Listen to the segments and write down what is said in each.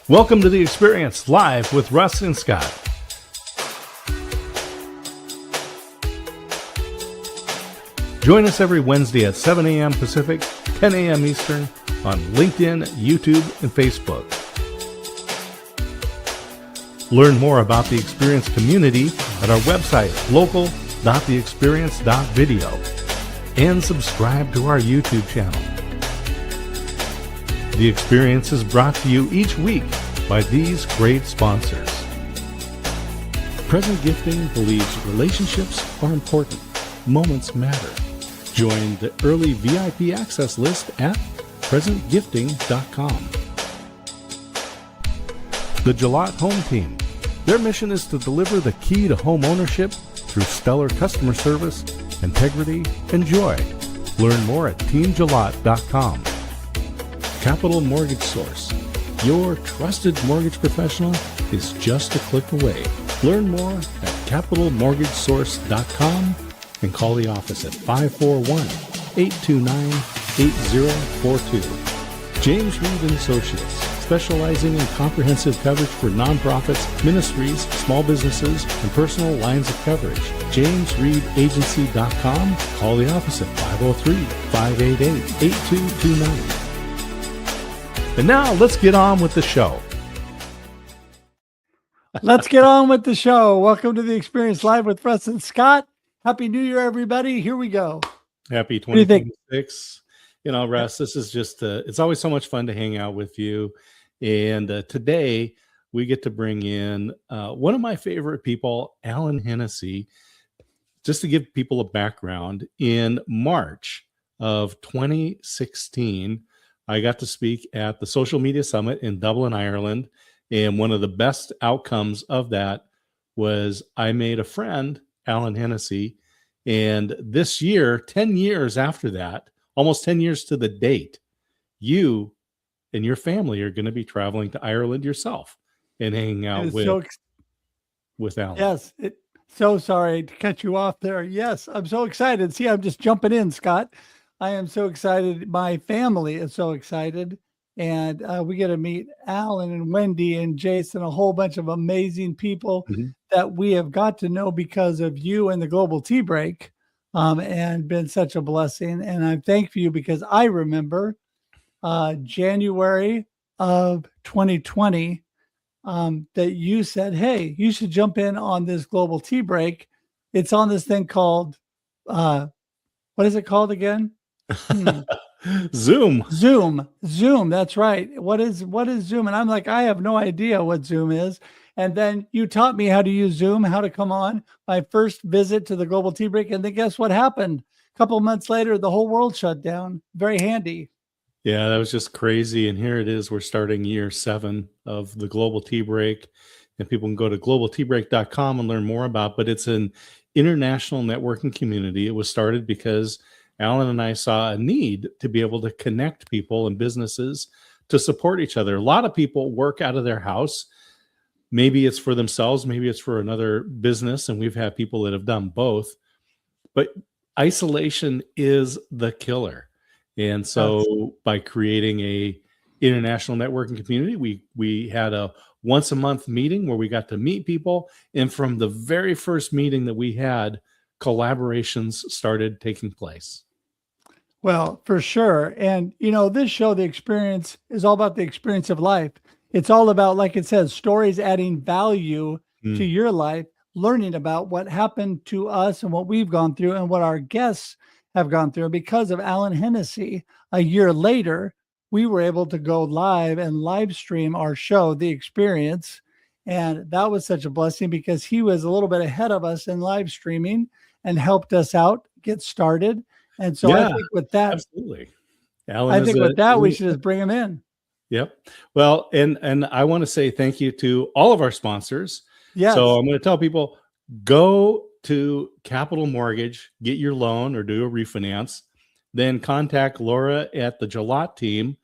Welcome to The Experience, live with Russ and Scott. Join us every Wednesday at 7 a.m. Pacific, 10 a.m. Eastern on LinkedIn, YouTube, and Facebook. Learn more about the Experience community at our website, local.theexperience.video, and subscribe to our YouTube channel. The Experience is brought to you each week by these great sponsors. Present Gifting believes relationships are important. Moments matter. Join the early VIP access list at presentgifting.com. The Gillot Home Team. Their mission is to deliver the key to home ownership through stellar customer service, integrity, and joy. Learn more at teamgillot.com. Capital Mortgage Source. Your trusted mortgage professional is just a click away. Learn more at capitalmortgagesource.com and call the office at 541-829-8042. James Reed & Associates, specializing in comprehensive coverage for nonprofits, ministries, small businesses, and personal lines of coverage. JamesReedAgency.com. Call the office at 503-588-8229. And now let's get on with the show. Let's get on with the show. Welcome to The Experience Live with Russ and Scott. Happy New Year, everybody. Here we go. Happy 2026. You know, Russ, this is just, it's always so much fun to hang out with you. And today we get to bring in one of my favorite people, Alan Hennessy. Just to give people a background, in March of 2016, I got to speak at the Social Media Summit in Dublin, Ireland. And one of the best outcomes of that was I made a friend, Alan Hennessy. And this year, 10 years after that, almost 10 years to the date, you and your family are going to be traveling to Ireland yourself and hanging out with Alan. Yes. So sorry to cut you off there. Yes, I'm so excited. See, I'm just jumping in, Scott. I am so excited. My family is so excited. And we get to meet Alan and Wendy and Jason, a whole bunch of amazing people that we have got to know because of you and the Global Tea Break, and been such a blessing. And I'm thankful you because I remember January of 2020 that you said, hey, you should jump in on this Global Tea Break. It's on this thing called, what is it called again? Zoom. That's right. What is Zoom? And I'm like, I have no idea what Zoom is. And then you taught me how to use Zoom, how to come on my first visit to the Global Tea Break. And then guess what happened? A couple of months later, the whole world shut down. Very handy. Yeah, that was just crazy. And here it is. We're starting year 7 of the Global Tea Break. And people can go to globalteabreak.com and learn more about it. But it's an international networking community. It was started because Alan and I saw a need to be able to connect people and businesses to support each other. A lot of people work out of their house. Maybe it's for themselves, maybe it's for another business, and we've had people that have done both. But isolation is the killer. And so by creating a international networking community, we had a once a month meeting where we got to meet people. And from the very first meeting that we had, collaborations started taking place. Well, for sure. And, you know, this show, The Experience, is all about the experience of life. It's all about, like it says, stories adding value to your life, learning about what happened to us and what we've gone through and what our guests have gone through. Because of Alan Hennessy, a year later, we were able to go live and live stream our show, The Experience. And that was such a blessing because he was a little bit ahead of us in live streaming and helped us out get started. And so I think with that, absolutely. Alan, we should just bring him in. Yep. Well, and I want to say thank you to all of our sponsors. Yes. So I'm going to tell people, go to Capital Mortgage, get your loan or do a refinance, then contact Laura at the Gillot team,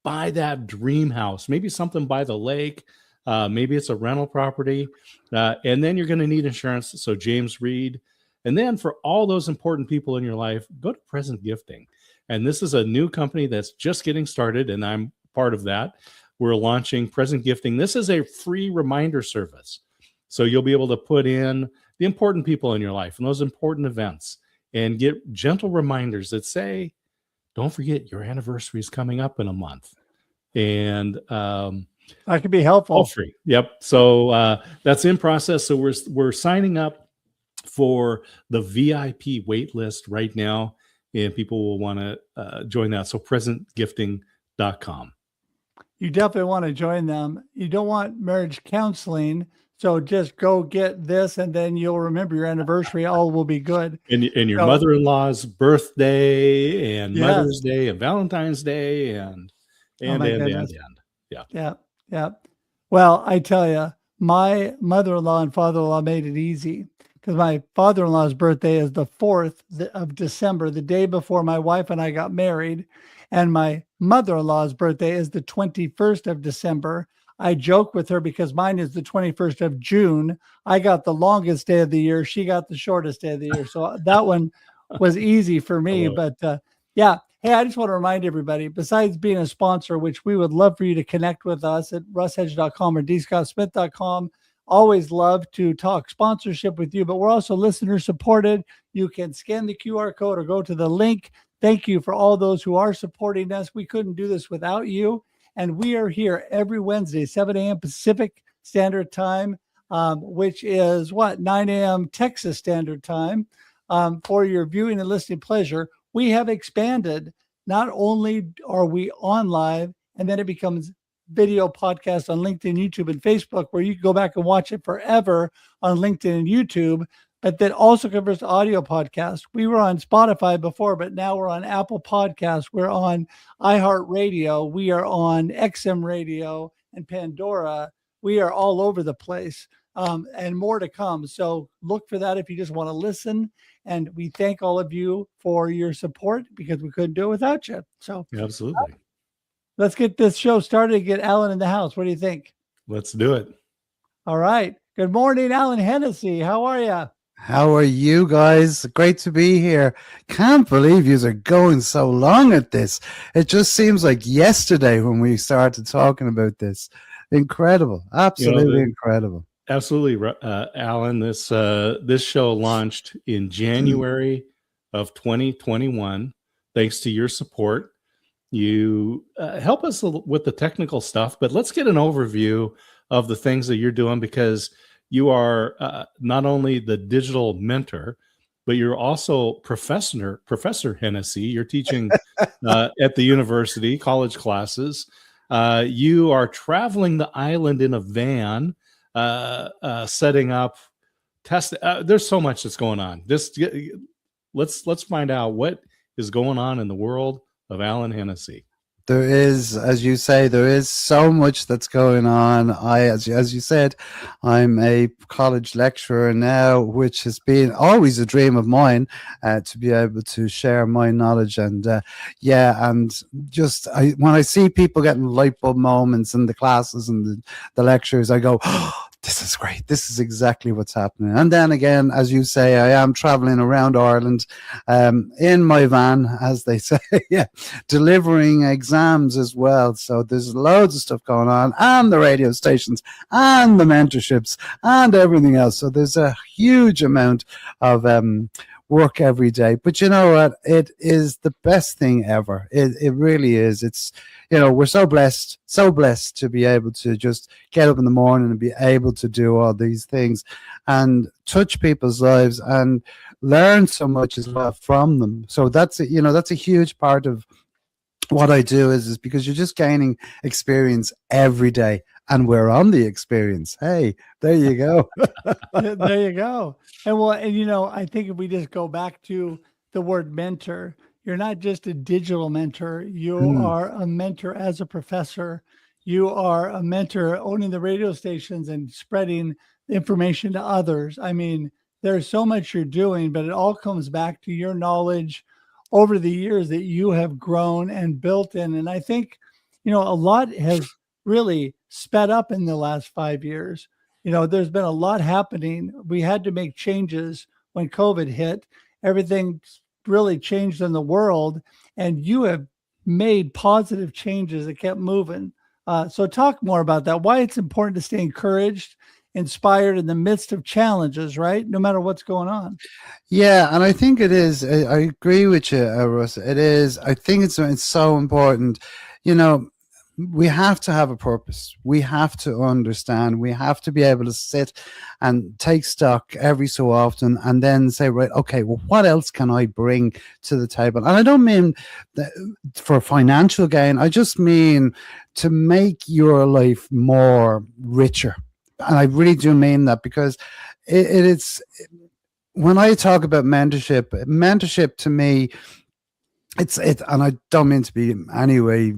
buy that dream house, maybe something by the lake, maybe it's a rental property, and then you're going to need insurance. So James Reed. And then for all those important people in your life, go to Present Gifting. And this is a new company that's just getting started, and I'm part of that, we're launching present gifting. This is a free reminder service. So you'll be able to put in the important people in your life and those important events and get gentle reminders that say, don't forget your anniversary is coming up in a month. And that could be helpful. All free. Yep. So that's in process. So we're signing up for the VIP wait list right now, and people will want to join that. So presentgifting.com. You definitely want to join them. You don't want marriage counseling. So just go get this, and then you'll remember your anniversary. All will be good. And your mother-in-law's birthday and Mother's Day and Valentine's Day and. Yeah. Well, I tell you, my mother-in-law and father-in-law made it easy because my father-in-law's birthday is the 4th of December, the day before my wife and I got married. And my mother-in-law's birthday is the 21st of December. I joke with her because mine is the 21st of June. I got the longest day of the year. She got the shortest day of the year. So that one was easy for me. But yeah. Hey, I just want to remind everybody, besides being a sponsor, which we would love for you to connect with us at russedge.com or dscottsmith.com. Always love to talk sponsorship with you, but we're also listener supported. You can scan the QR code or go to the link. Thank you for all those who are supporting us. We couldn't do this without you. And we are here every Wednesday, 7 a.m. Pacific Standard Time, which is 9 a.m. Texas Standard Time, for your viewing and listening pleasure. We have expanded. Not only are we on live, and then it becomes video podcast on LinkedIn, YouTube, and Facebook, where you can go back and watch it forever on LinkedIn and YouTube, but that also covers audio podcast. We were on Spotify before, but now we're on Apple Podcasts. We're on iHeartRadio. We are on XM Radio and Pandora. We are all over the place, and more to come. So look for that if you just want to listen. And we thank all of you for your support because we couldn't do it without you. So absolutely. Let's get this show started and get Alan in the house. What do you think? Let's do it. All right. Good morning, Alan Hennessy. How are you? How are you guys? Great to be here. Can't believe you are going so long at this. It just seems like yesterday when we started talking about this. Incredible. Absolutely incredible. Absolutely, Alan. This show launched in January of 2021. Thanks to your support. You help us with the technical stuff, but let's get an overview of the things that you're doing, because you are not only the digital mentor, but you're also Professor Hennessy. You're teaching at the university, college classes. You are traveling the island in a van, setting up, test. There's so much that's going on. Let's find out what is going on in the world of Alan Hennessy. There is, as you say, there is so much that's going on. As you said, I'm a college lecturer now, which has been always a dream of mine, to be able to share my knowledge. And and just when I see people getting light bulb moments in the classes and the lectures, I go, oh, this is great. This is exactly what's happening. And then again, as you say, I am traveling around Ireland in my van, as they say, delivering exams as well. So there's loads of stuff going on, and the radio stations and the mentorships and everything else. So there's a huge amount of work every day. But you know what? It is the best thing ever. It really is. It's, we're so blessed to be able to just get up in the morning and be able to do all these things and touch people's lives and learn so much as well from them. So that's a huge part of what I do is because you're just gaining experience every day, and we're on the experience. Hey, there you go. There you go. And I think if we just go back to the word mentor, you're not just a digital mentor. You are a mentor as a professor. You are a mentor owning the radio stations and spreading information to others. I mean, there's so much you're doing, but it all comes back to your knowledge over the years that you have grown and built in. And I think, a lot has really sped up in the last 5 years. There's been a lot happening. We had to make changes when COVID hit. Everything really changed in the world, and you have made positive changes that kept moving. So talk more about that, why it's important to stay encouraged, inspired in the midst of challenges, right? No matter what's going on. Yeah, and I think it is. I agree with you, Russ. It is. I think it's so important. You know, we have to have a purpose. We have to understand. We have to be able to sit and take stock every so often, and then say, right, okay, well, what else can I bring to the table? And I don't mean that for financial gain. I just mean to make your life more richer. And I really do mean that, because it's when I talk about mentorship to me, and I don't mean to be anyway,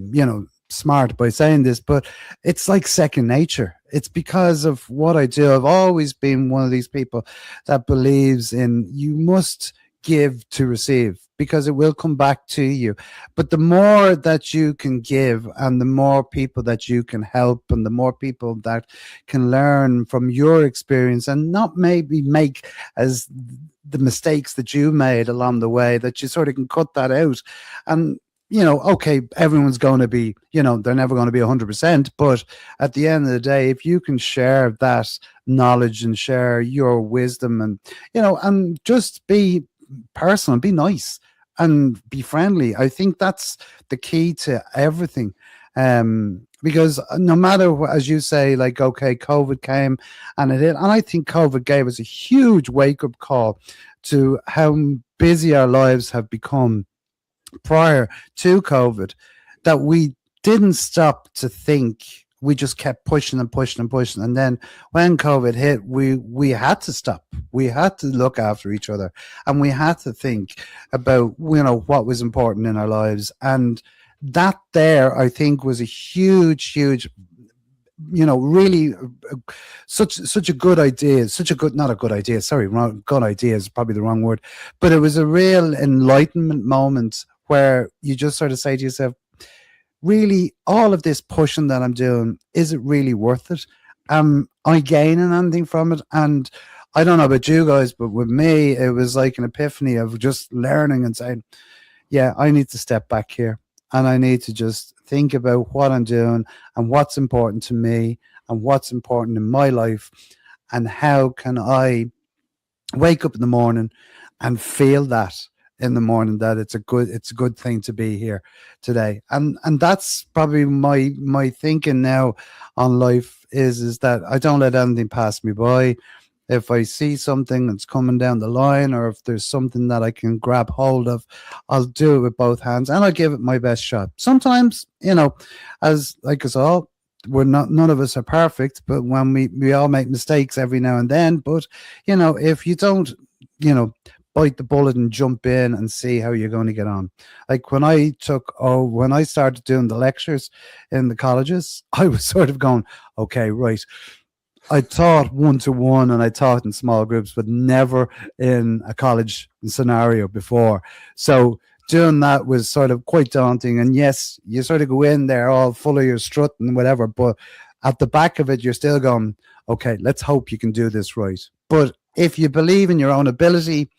smart by saying this, but it's like second nature. It's because of what I do. I've always been one of these people that believes in you must give to receive, because it will come back to you. But the more that you can give, and the more people that you can help, and the more people that can learn from your experience, and not maybe make as the mistakes that you made along the way, that you sort of can cut that out. And okay, everyone's going to be, they're never going to be 100%. But at the end of the day, if you can share that knowledge and share your wisdom, and, and just be personal, be nice and be friendly, I think that's the key to everything. Because no matter what, as you say, like, okay, COVID came and it hit, and I think COVID gave us a huge wake-up call to how busy our lives have become prior to COVID, that we didn't stop to think. We just kept pushing and pushing and pushing. And then when COVID hit, we had to stop. We had to look after each other, and we had to think about, what was important in our lives. And that there, I think, was a huge, really such a good idea, not a good idea, sorry, good idea is probably the wrong word, but it was a real enlightenment moment where you just sort of say to yourself, really, all of this pushing that I'm doing, is it really worth it? Am I gaining anything from it? And I don't know about you guys, but with me, it was like an epiphany of just learning and saying, yeah, I need to step back here, and I need to just think about what I'm doing, and what's important to me, and what's important in my life, and how can I wake up in the morning and feel that in the morning, that it's a good thing to be here today. And that's probably my thinking now on life, is that I don't let anything pass me by. If I see something that's coming down the line, or if there's something that I can grab hold of, I'll do it with both hands, and I'll give it my best shot. Sometimes, as like us all, none of us are perfect, but when we all make mistakes every now and then. But if you don't, bite the bullet and jump in and see how you're going to get on. Like when I started doing the lectures in the colleges, I was sort of going, okay, right. I taught one-to-one, and I taught in small groups, but never in a college scenario before. So doing that was sort of quite daunting. And yes, you sort of go in there all full of your strut and whatever, but at the back of it, you're still going, okay, let's hope you can do this right. But if you believe in your own ability,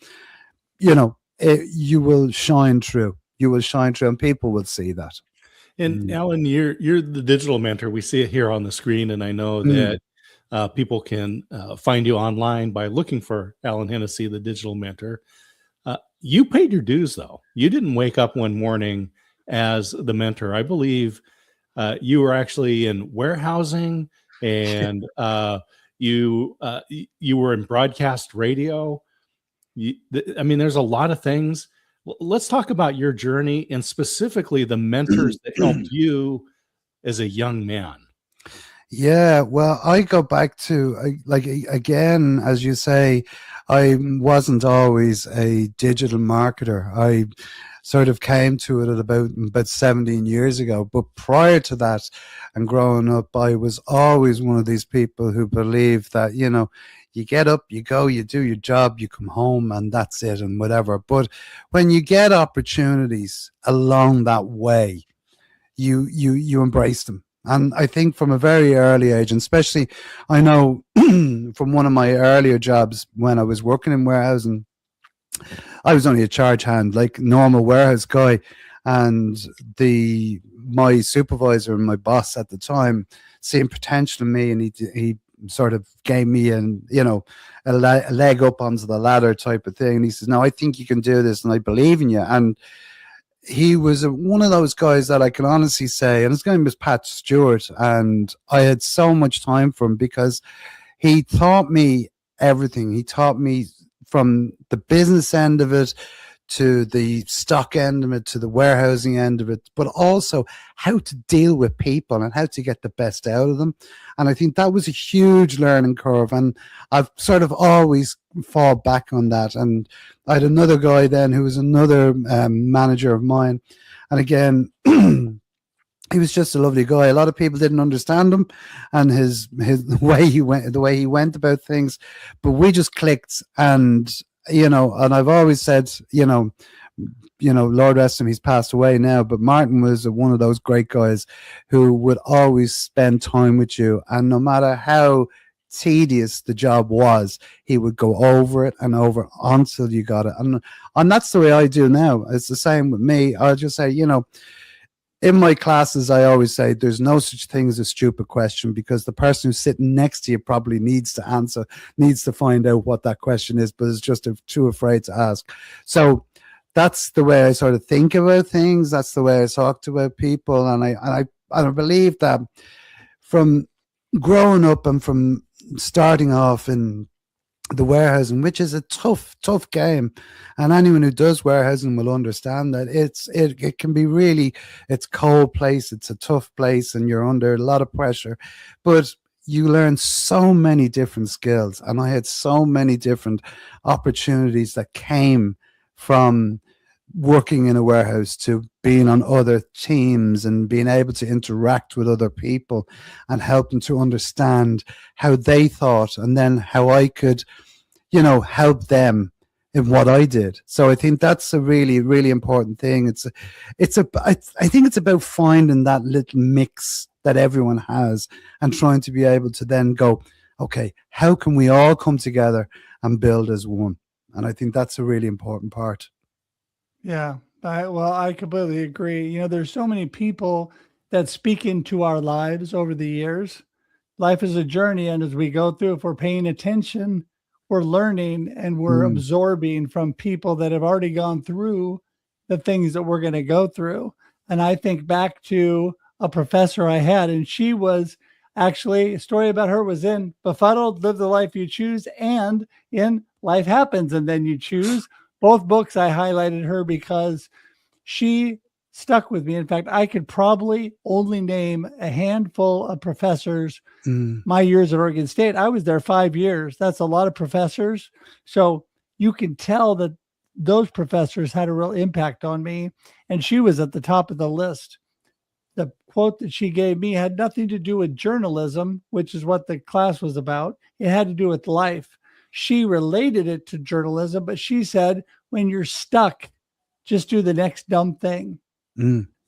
you will shine through. You will shine through, and people will see that. And Alan, you're the digital mentor. We see it here on the screen, and I know that people can find you online by looking for Alan Hennessy, the digital mentor. You paid your dues, though. You didn't wake up one morning as the mentor. I believe you were actually in warehousing, and you were in broadcast radio. There's a lot of things. Let's talk about your journey, and specifically the mentors that helped you as a young man. Yeah, well, I go back to, again, as you say, I wasn't always a digital marketer. I sort of came to it at about 17 years ago. But prior to that, and growing up, I was always one of these people who believed that, you get up, you go, you do your job, you come home, and that's it, and whatever. But when you get opportunities along that way, you embrace them. And I think from a very early age, and especially I know from one of my earlier jobs when I was working in warehousing, I was only a charge hand, like normal warehouse guy. And my supervisor and my boss at the time seeing potential in me, and he sort of gave me a leg up onto the ladder type of thing. And he says, no, I think you can do this and I believe in you. And he was one of those guys that I can honestly say, and his name was Pat Stewart, and I had so much time for him because he taught me everything. He taught me from the business end of it to the stock end of it, to the warehousing end of it, but also how to deal with people and how to get the best out of them. And I think that was a huge learning curve. And I've sort of always fall back on that. And I had another guy then who was another manager of mine. And again, he was just a lovely guy. A lot of people didn't understand him and the way he went about things, but we just clicked. And and I've always said, Lord rest him, he's passed away now, but Martin was one of those great guys who would always spend time with you. And no matter how tedious the job was, he would go over it and over until you got it. And that's the way I do now. It's the same with me. I'll just say, in my classes, I always say there's no such thing as a stupid question, because the person who's sitting next to you probably needs to find out what that question is, but is just too afraid to ask. So that's the way I sort of think about things. That's the way I talk about people. And I believe that from growing up and from starting off in the warehousing, which is a tough game, and anyone who does warehousing will understand that it can be really, it's a cold place, it's a tough place, and you're under a lot of pressure, but you learn so many different skills. And I had so many different opportunities that came from working in a warehouse to being on other teams and being able to interact with other people and help them to understand how they thought, and then how I could, help them in what I did. So I think that's a really, really important thing. I think it's about finding that little mix that everyone has and trying to be able to then go, okay, how can we all come together and build as one? And I think that's a really important part. Yeah, I completely agree. There's so many people that speak into our lives over the years. Life is a journey, and as we go through, if we're paying attention, we're learning and we're absorbing from people that have already gone through the things that we're going to go through. And I think back to a professor I had, and she was actually, a story about her was in Befuddled, Live the Life You Choose, and in Life Happens and Then You Choose. Both books I highlighted her because she stuck with me. In fact, I could probably only name a handful of professors. My years at Oregon State, I was there 5 years. That's a lot of professors. So you can tell that those professors had a real impact on me. And she was at the top of the list. The quote that she gave me had nothing to do with journalism, which is what the class was about. It had to do with life. She related it to journalism, but she said, when you're stuck, just do the next dumb thing.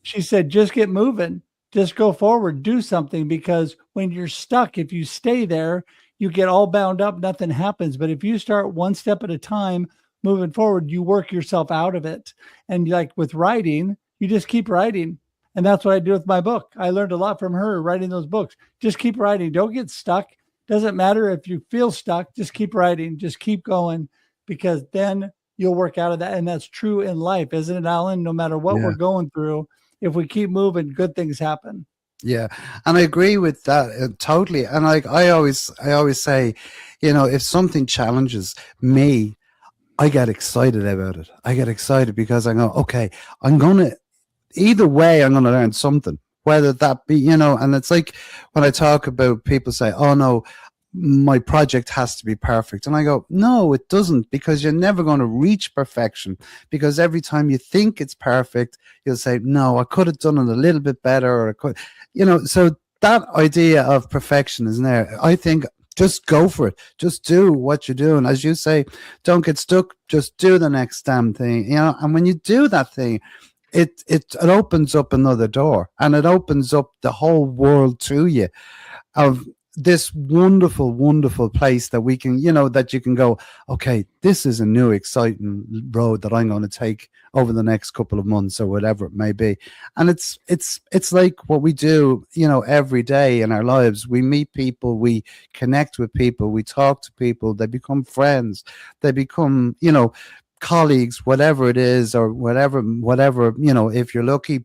She said, just get moving, just go forward, do something, because when you're stuck, if you stay there, you get all bound up, nothing happens. But if you start one step at a time, moving forward, you work yourself out of it. And like with writing, you just keep writing. And that's what I do with my book. I learned a lot from her writing those books. Just keep writing. Don't get stuck. Doesn't matter if you feel stuck, just keep writing, just keep going, because then you'll work out of that. And that's true in life, isn't it, Alan? No matter what we're going through, if we keep moving, good things happen. Yeah. And I agree with that totally. And like I always say, if something challenges me, I get excited about it. I get excited because I go, okay, either way, I'm going to learn something. Whether that be, and it's like when I talk about people say, oh no, my project has to be perfect. And I go, no, it doesn't, because you're never going to reach perfection, because every time you think it's perfect, you'll say, no, I could have done it a little bit better, or I could, so that idea of perfection is there. I think just go for it. Just do what you're doing. As you say, don't get stuck. Just do the next damn thing, and when you do that thing, it opens up another door, and it opens up the whole world to you of this wonderful, wonderful place that we can, that you can go, okay, this is a new exciting road that I'm going to take over the next couple of months or whatever it may be. And it's like what we do, every day in our lives. We meet people, we connect with people, we talk to people, they become friends, they become, colleagues, whatever it is, or whatever, if you're lucky,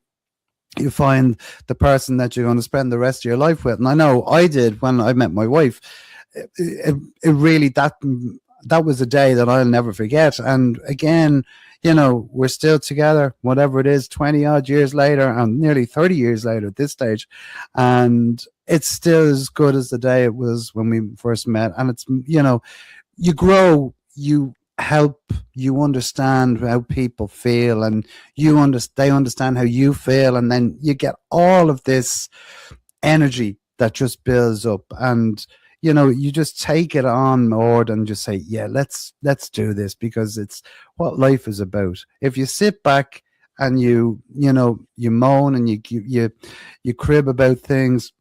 you find the person that you're going to spend the rest of your life with. And I know I did when I met my wife. It really, that was a day that I'll never forget. And again, we're still together, whatever it is, 20 odd years later, and nearly 30 years later at this stage. And it's still as good as the day it was when we first met. And it's, you grow, you help, you understand how people feel, and they understand how you feel, and then you get all of this energy that just builds up, and you just take it on board and just say, yeah, let's do this, because it's what life is about. If you sit back and you moan and you crib about things,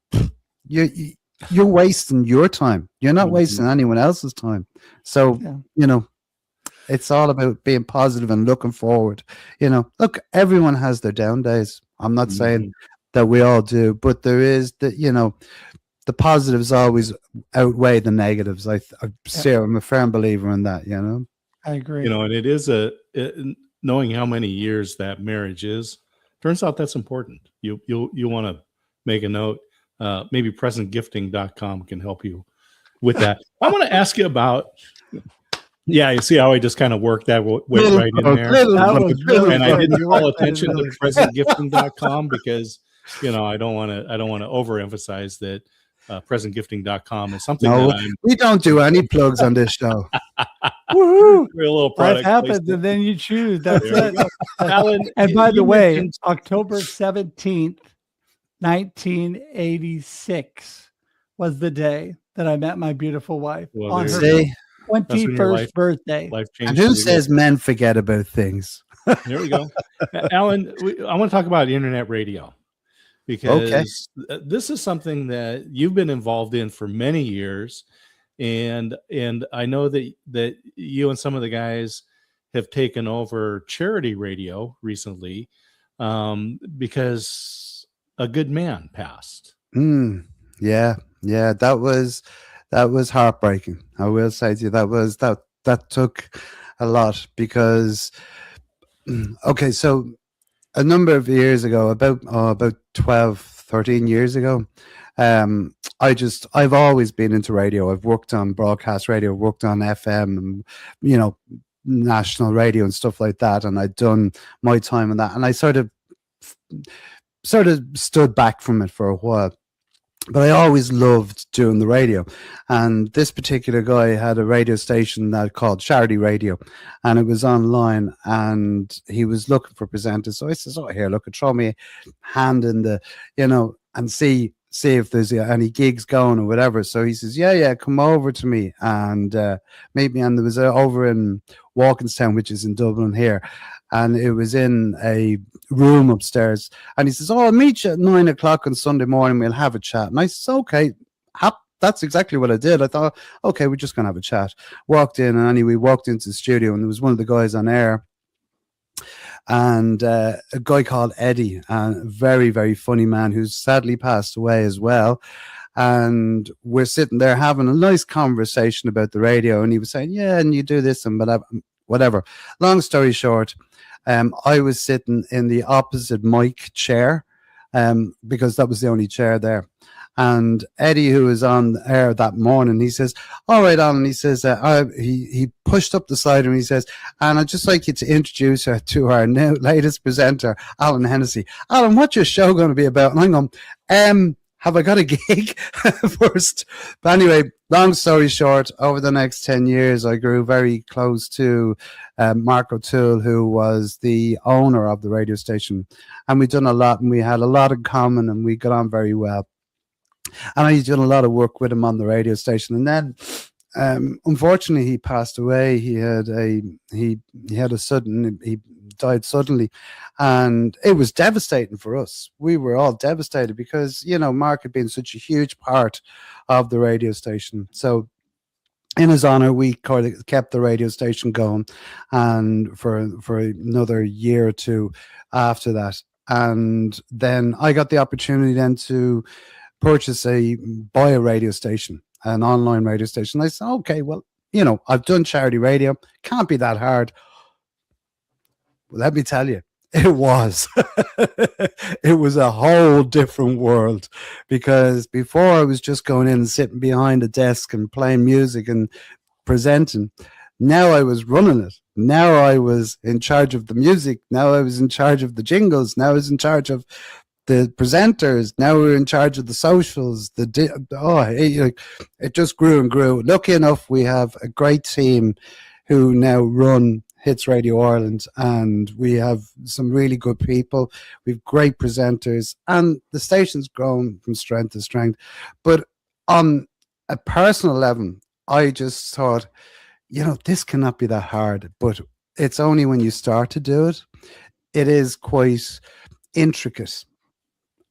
you're wasting your time. You're not wasting anyone else's time. So it's all about being positive and looking forward. Look, everyone has their down days. I'm not saying that we all do, but there is the positives always outweigh the negatives. I'm a firm believer in that. I agree. And it is knowing how many years that marriage is. Turns out that's important. You want to make a note. Maybe presentgifting.com can help you with that. I want to ask you about. Yeah, you see how I just kind of worked that right in there. And I didn't call attention to presentgifting.com because, I don't want to overemphasize that presentgifting.com is something that we don't do any plugs on this show. Woohoo! We're a little product that happens, and then you choose. That's it. Alan, and by the way, October 17th, 1986 was the day that I met my beautiful wife on her 21st birthday. Life changed. And who says men forget about things? There we go. Alan, I want to talk about internet radio, because this is something that you've been involved in for many years. And I know that you and some of the guys have taken over charity radio recently, because a good man passed. Yeah. That was heartbreaking. I will say to you, that took a lot, because so a number of years ago, about 12, 13 years ago, I've always been into radio. I've worked on broadcast radio, worked on FM, and national radio and stuff like that, and I'd done my time in that, and I sort of stood back from it for a while. But I always loved doing the radio. And this particular guy had a radio station that called Charity Radio, and it was online, and he was looking for presenters. So I says, here, look, throw me a hand in the, and see if there's any gigs going or whatever. So he says, yeah, come over to me and meet me. And there was over in Walkinstown, which is in Dublin here. And it was in a room upstairs. And he says, I'll meet you at 9 o'clock on Sunday morning. We'll have a chat. And I said, okay, that's exactly what I did. I thought, okay, we're just going to have a chat. Walked in, and anyway, walked into the studio, and there was one of the guys on air. And a guy called Eddie, a very, very funny man who's sadly passed away as well. And we're sitting there having a nice conversation about the radio. And he was saying, yeah, and you do this and whatever. Long story short, I was sitting in the opposite mic chair, because that was the only chair there. And Eddie, who was on air that morning, he says, all right, Alan, he says, he pushed up the side and he says, and I'd just like you to introduce her to our new latest presenter, Alan Hennessy. Alan, what's your show going to be about? And I'm going, have I got a gig first? But anyway, long story short, over the next 10 years, I grew very close to Mark O'Toole, who was the owner of the radio station. And we've done a lot, and we had a lot in common, and we got on very well. And I did a lot of work with him on the radio station. And then unfortunately, he passed away. He died suddenly, and it was devastating for us. We were all devastated because Mark had been such a huge part of the radio station. So in his honor, we kept the radio station going, and for another year or two after that. And then I got the opportunity then to buy a radio station, an online radio station. I said, okay, well, I've done charity radio. Can't be that hard. Well, let me tell you, it was. It was a whole different world, because before I was just going in and sitting behind a desk and playing music and presenting. Now I was running it. Now I was in charge of the music. Now I was in charge of the jingles. Now I was in charge of the presenters. Now we're in charge of the socials. It just grew and grew. Lucky enough, we have a great team who now run Hits Radio Ireland, and we have some really good people. We've great presenters, and the station's grown from strength to strength. But on a personal level, I just thought, this cannot be that hard. But it's only when you start to do it. It is quite intricate.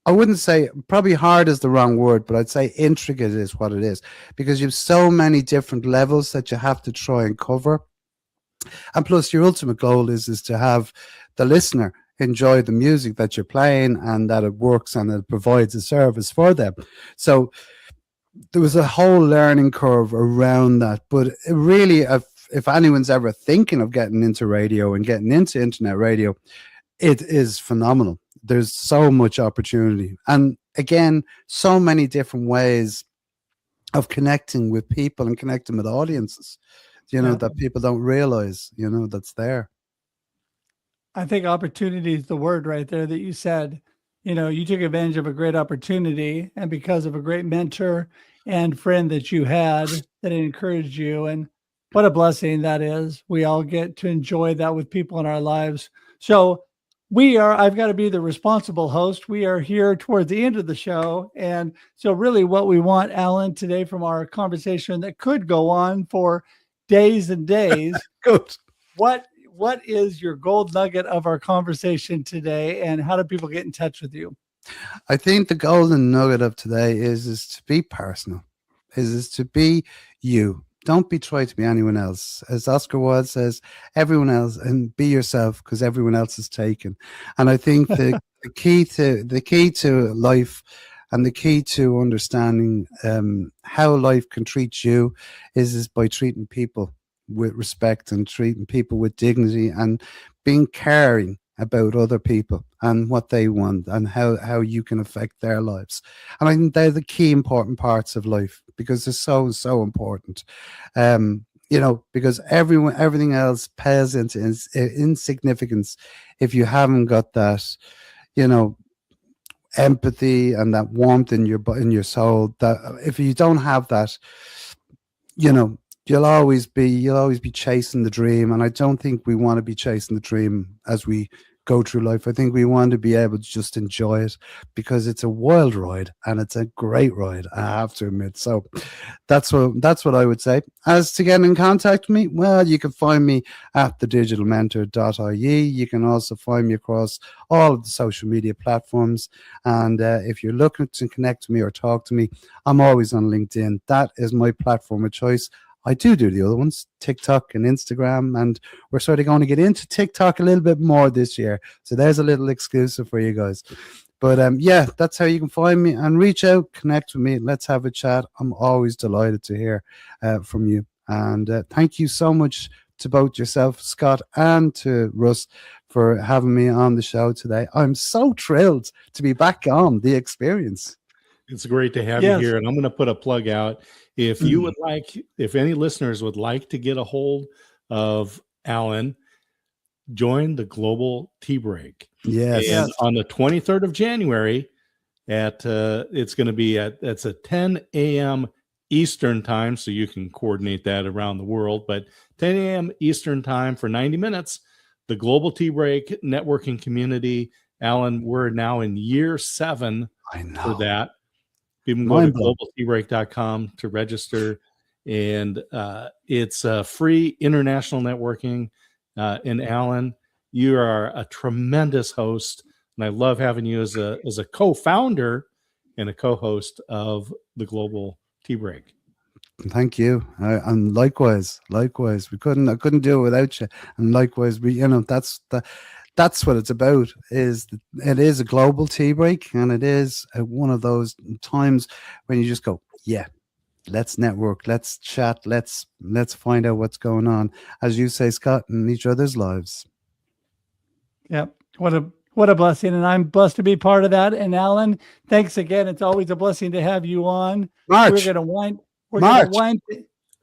I wouldn't say, probably hard is the wrong word, but I'd say intricate is what it is, because you have so many different levels that you have to try and cover. And plus, your ultimate goal is to have the listener enjoy the music that you're playing, and that it works and it provides a service for them. So there was a whole learning curve around that. But it really, if anyone's ever thinking of getting into radio and getting into internet radio, it is phenomenal. There's so much opportunity. And again, so many different ways of connecting with people and connecting with audiences, that people don't realize, that's there. I think opportunity is the word right there that you said. You took advantage of a great opportunity, and because of a great mentor and friend that you had that encouraged you. And what a blessing that is. We all get to enjoy that with people in our lives. So I've got to be the responsible host. We are here towards the end of the show. And so really what we want, Alan, today from our conversation that could go on for days and days. Good. What is your gold nugget of our conversation today, and how do people get in touch with you? I think the golden nugget of today is to be personal, is to be you. Don't try to be anyone else. As Oscar Wilde says, everyone else, and be yourself, because everyone else is taken. And I think the key to life, and the key to understanding how life can treat you is by treating people with respect and treating people with dignity, and being caring about other people and what they want and how you can affect their lives. And I think they're the key important parts of life, because they're so important. Because everything else pales into insignificance if you haven't got that, empathy and that warmth in your soul. That if you don't have that, you'll always be chasing the dream. And I don't think we want to be chasing the dream as we go through life. I think we want to be able to just enjoy it, because it's a wild ride, and it's a great ride, I have to admit. So that's what I would say. As to get in contact with me, well, you can find me at thedigitalmentor.ie. You can also find me across all of the social media platforms. And if you're looking to connect to me or talk to me, I'm always on LinkedIn. That is my platform of choice. I do the other ones, TikTok and Instagram, and we're sort of going to get into TikTok a little bit more this year. So there's a little exclusive for you guys. But that's how you can find me, and reach out, connect with me. Let's have a chat. I'm always delighted to hear from you. And thank you so much to both yourself, Scott, and to Russ for having me on the show today. I'm so thrilled to be back on The Experience. It's great to have you here. And I'm going to put a plug out. If you would if any listeners would like to get a hold of Alan, join the Global Tea Break. Yes. And on the 23rd of January it's going to be at 10 a.m. Eastern time. So you can coordinate that around the world, but 10 a.m. Eastern time for 90 minutes, the Global Tea Break networking community. Alan, we're now in year 7 for that. People can go to globalteabreak.com to register, and it's free international networking. And Alan, you are a tremendous host, and I love having you as a co-founder and a co-host of the Global Tea Break. Thank you. And likewise, I couldn't do it without you. And likewise, that's what it's about. It is a global tea break, and it is one of those times when you just go, yeah, let's network, let's chat, let's find out what's going on, as you say, Scott, in each other's lives. Yep. What a blessing. And I'm blessed to be part of that. And Alan, thanks again. It's always a blessing to have you on. March. We're going to wind.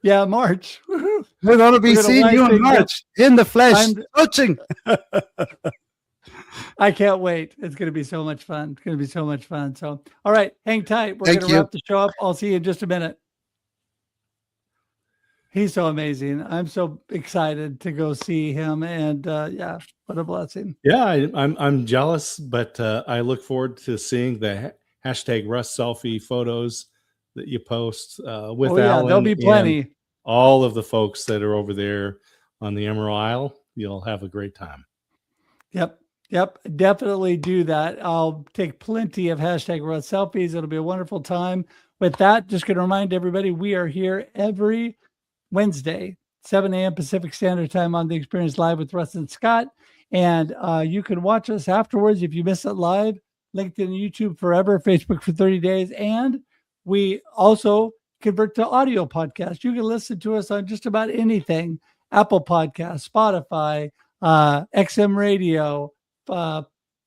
Yeah, March. We're going to be seeing you in March in the flesh, touching. I can't wait. It's going to be so much fun. So, all right, hang tight. We're going to wrap the show up. I'll see you in just a minute. He's so amazing. I'm so excited to go see him. And yeah, what a blessing. Yeah, I'm jealous, but I look forward to seeing the hashtag Russ selfie photos that you post with Alan. There'll be plenty. All of the folks that are over there on the Emerald Isle, you'll have a great time. Yep. Definitely do that. I'll take plenty of hashtag Russ selfies. It'll be a wonderful time. With that, just going to remind everybody, we are here every Wednesday, 7 a.m. Pacific Standard Time on The Experience Live with Russ and Scott. And you can watch us afterwards if you miss it live. LinkedIn, YouTube forever, Facebook for 30 days. And we also convert to audio podcast. You can listen to us on just about anything. Apple Podcasts, Spotify, XM Radio,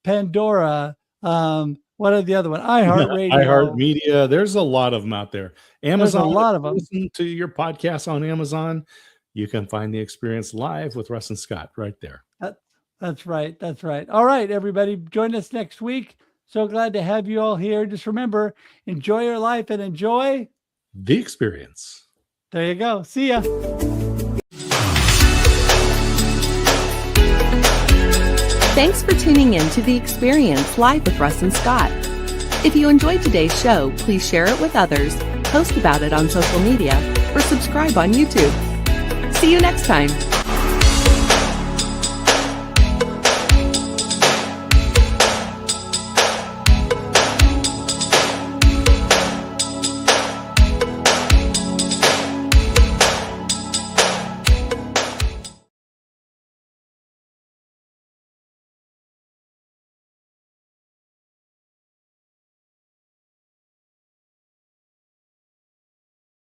Pandora. What are the other one? iHeartRadio. iHeartMedia. There's a lot of them out there. Amazon. There's a lot of them. Listen to your podcast on Amazon. You can find The Experience Live with Russ and Scott right there. That's right. All right, everybody. Join us next week. So glad to have you all here. Just remember, enjoy your life and enjoy the experience. There you go. See ya. Thanks for tuning in to The Experience Live with Russ and Scott. If you enjoyed today's show, please share it with others, post about it on social media, or subscribe on YouTube. See you next time.